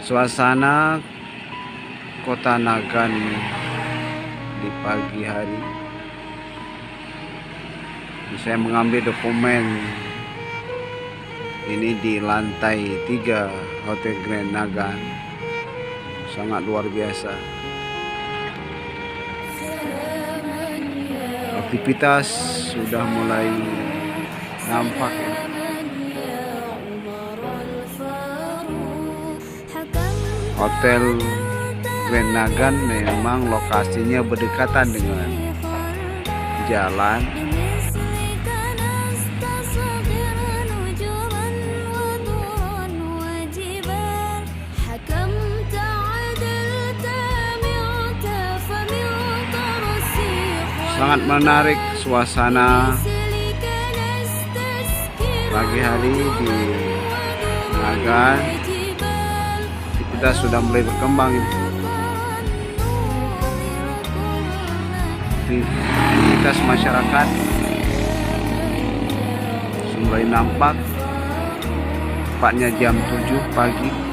Suasana kota Nagan di pagi hari. Saya mengambil dokumen ini di lantai 3 Hotel Grand Nagan. Sangat luar biasa. Aktivitas sudah mulai nampak ya. Hotel Grand Nagan memang lokasinya berdekatan dengan jalan. Sangat menarik suasana pagi hari di Nagan. Kita sudah mulai berkembang ini. Aktivitas masyarakat sudah mulai nampak. Tepatnya jam 7 pagi.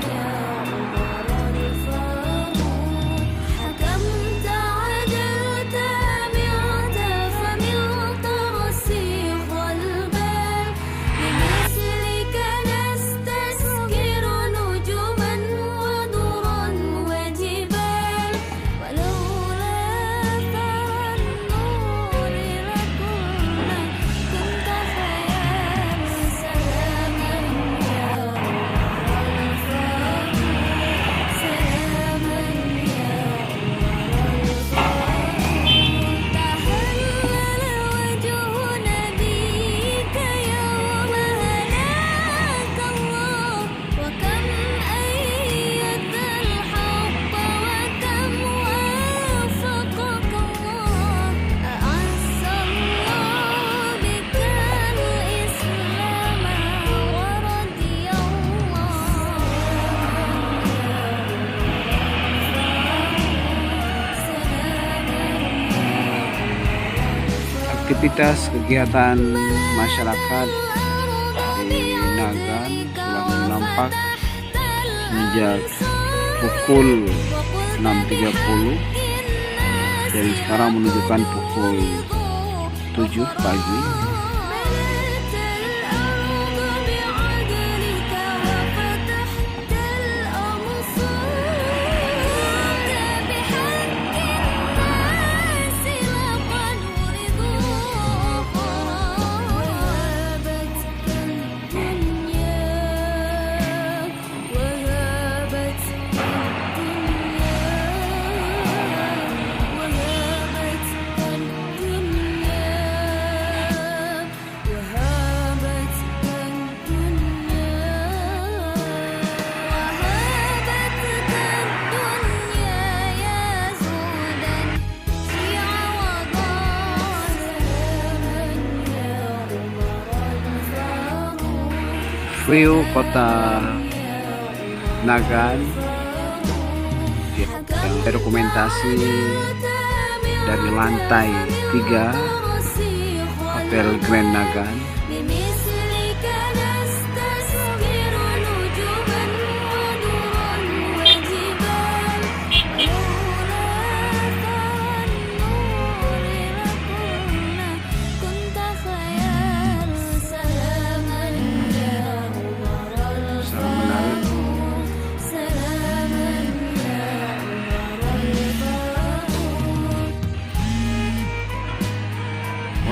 Aktivitas kegiatan masyarakat di Nagan sudah nampak sejak pukul 6.30 dan sekarang menunjukkan pukul 7 pagi. View kota Nagan yang dokumentasi dari lantai 3 Hotel Grand Nagan.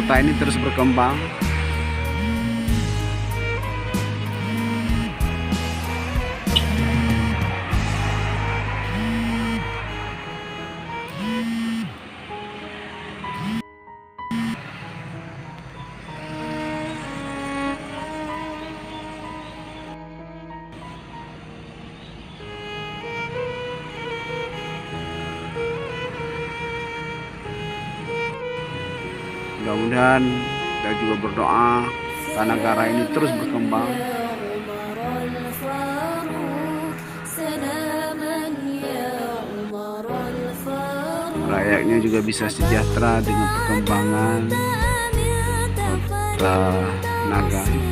Kota ini terus berkembang. Mudah-mudahan kita juga berdoa karena negara ini terus berkembang. Rakyatnya juga bisa sejahtera dengan perkembangan kota Nagan.